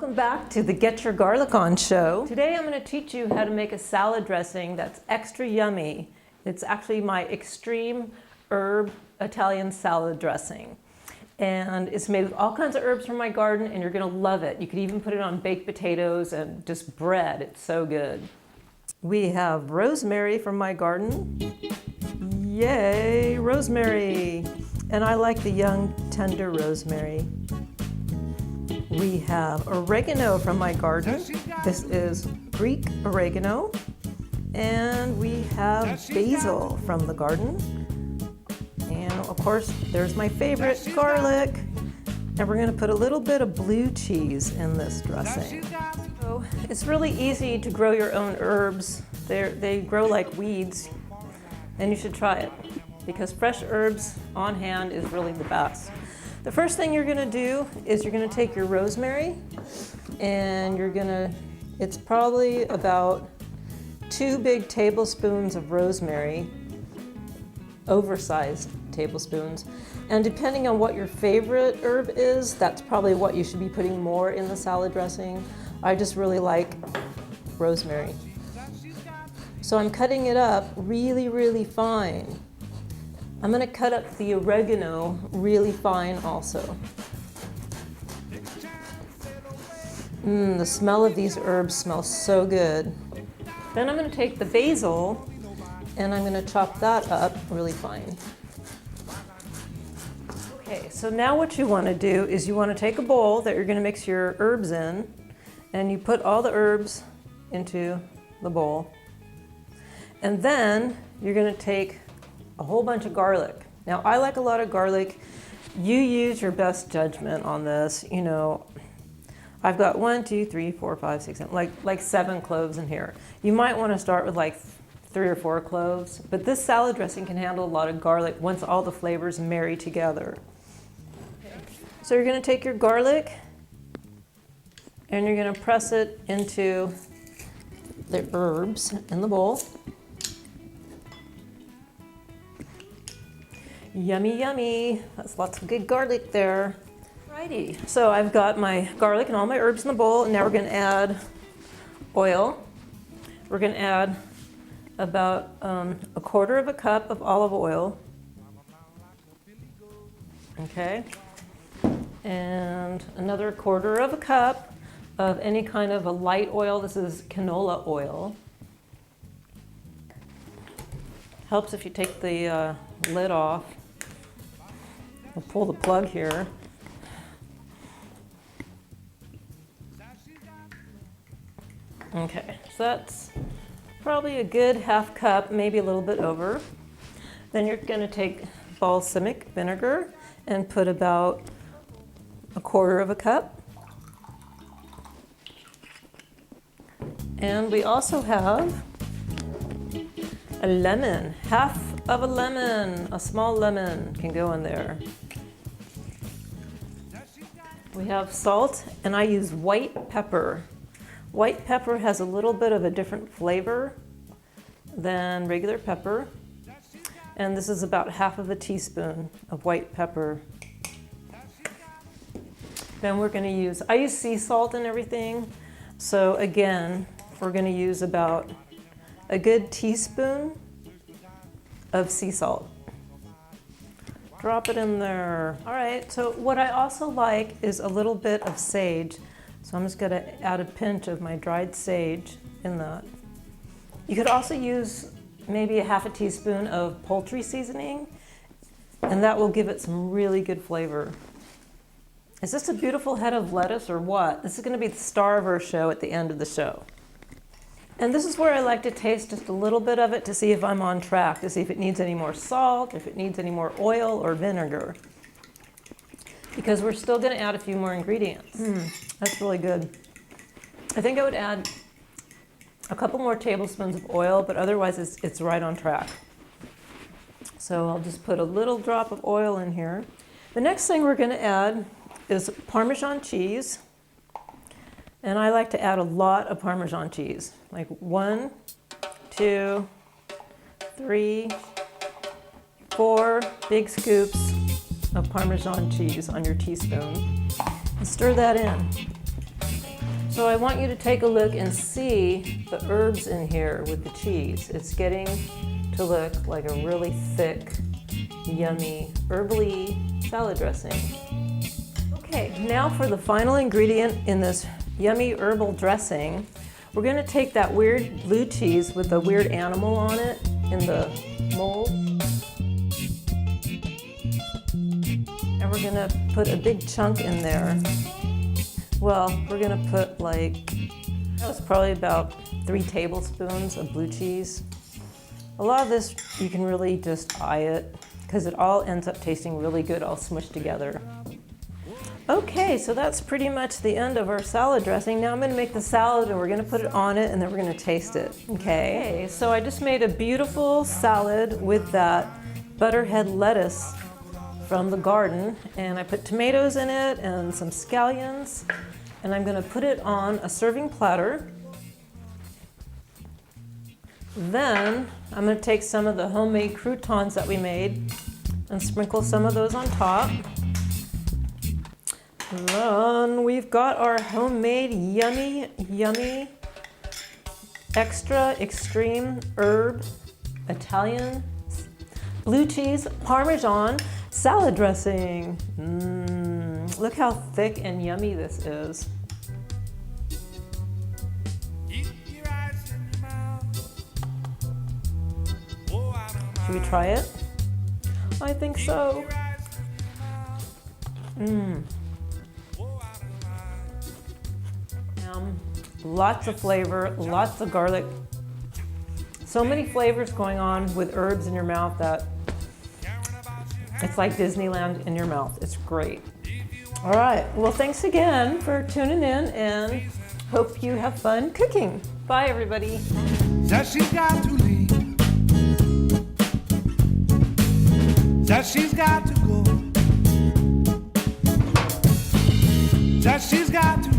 Welcome back to the Get Your Garlic On show. Today I'm going to teach you how to make a salad dressing that's extra yummy. It's actually my extreme herb Italian salad dressing. And it's made with all kinds of herbs from my garden, and you're going to love it. You could even put it on baked potatoes and just bread. It's so good. We have rosemary from my garden. Yay, rosemary! And I like the young, tender rosemary. We have oregano from my garden. This is Greek oregano. And we have basil from the garden. And of course, there's my favorite, garlic. And we're gonna put a little bit of blue cheese in this dressing. So it's really easy to grow your own herbs. They grow like weeds, and you should try it because fresh herbs on hand is really the best. The first thing you're gonna do is you're gonna take your rosemary and it's probably about 2 big tablespoons of rosemary, oversized tablespoons. And depending on what your favorite herb is, that's probably what you should be putting more in the salad dressing. I just really like rosemary. So I'm cutting it up really, really fine. I'm going to cut up the oregano really fine also. The smell of these herbs smells so good. Then I'm going to take the basil and I'm going to chop that up really fine. Okay, so now what you want to do is you want to take a bowl that you're going to mix your herbs in, and you put all the herbs into the bowl. And then you're going to take a whole bunch of garlic. Now, I like a lot of garlic. You use your best judgment on this. You know, I've got 1, 2, 3, 4, 5, 6, 7, like 7 cloves in here. You might want to start with like 3 or 4 cloves, but this salad dressing can handle a lot of garlic once all the flavors marry together. So you're going to take your garlic and you're going to press it into the herbs in the bowl. Yummy, yummy. That's lots of good garlic there. Alrighty, so I've got my garlic and all my herbs in the bowl, and now we're going to add oil. We're going to add about 1/4 cup of olive oil. Okay. And another 1/4 cup of any kind of a light oil. This is canola oil. Helps if you take the lid off. We'll pull the plug here. Okay, so that's probably a good 1/2 cup, maybe a little bit over. Then you're going to take balsamic vinegar and put about 1/4 cup. And we also have a lemon, 1/2 of a lemon, a small lemon can go in there. We have salt, and I use white pepper. White pepper has a little bit of a different flavor than regular pepper. And this is about 1/2 teaspoon of white pepper. Then we're going to use, I use sea salt and everything. So again, we're going to use about a good teaspoon of sea salt. Drop it in there. All right, so what I also like is a little bit of sage. So I'm just going to add a pinch of my dried sage in that. You could also use maybe a 1/2 teaspoon of poultry seasoning, and that will give it some really good flavor. Is this a beautiful head of lettuce or what? This is going to be the star of our show at the end of the show. And this is where I like to taste just a little bit of it to see if I'm on track, to see if it needs any more salt, if it needs any more oil or vinegar. Because we're still going to add a few more ingredients. That's really good. I think I would add a couple more tablespoons of oil, but otherwise it's right on track. So I'll just put a little drop of oil in here. The next thing we're going to add is Parmesan cheese. And I like to add a lot of Parmesan cheese, like 1, 2, 3, 4 big scoops of Parmesan cheese on your teaspoon. And stir that in. So I want you to take a look and see the herbs in here with the cheese. It's getting to look like a really thick, yummy, herbally salad dressing. Okay, now for the final ingredient in this yummy herbal dressing. We're gonna take that weird blue cheese with the weird animal on it in the mold. And we're gonna put a big chunk in there. Well, we're gonna put like, that's probably about 3 tablespoons of blue cheese. A lot of this, you can really just eye it because it all ends up tasting really good all smushed together. Okay, so that's pretty much the end of our salad dressing. Now I'm gonna make the salad and we're gonna put it on it and then we're gonna taste it, okay? So I just made a beautiful salad with that butterhead lettuce from the garden, and I put tomatoes in it and some scallions, and I'm gonna put it on a serving platter. Then I'm gonna take some of the homemade croutons that we made and sprinkle some of those on top. And then we've got our homemade yummy, yummy, extra extreme herb Italian blue cheese Parmesan salad dressing. Look how thick and yummy this is. Should we try it? I think so. Lots of flavor, lots of garlic. So many flavors going on with herbs in your mouth that it's like Disneyland in your mouth. It's great. All right, well, thanks again for tuning in and hope you have fun cooking. Bye, everybody. That she's got to leave. That she's got to go. That she's got to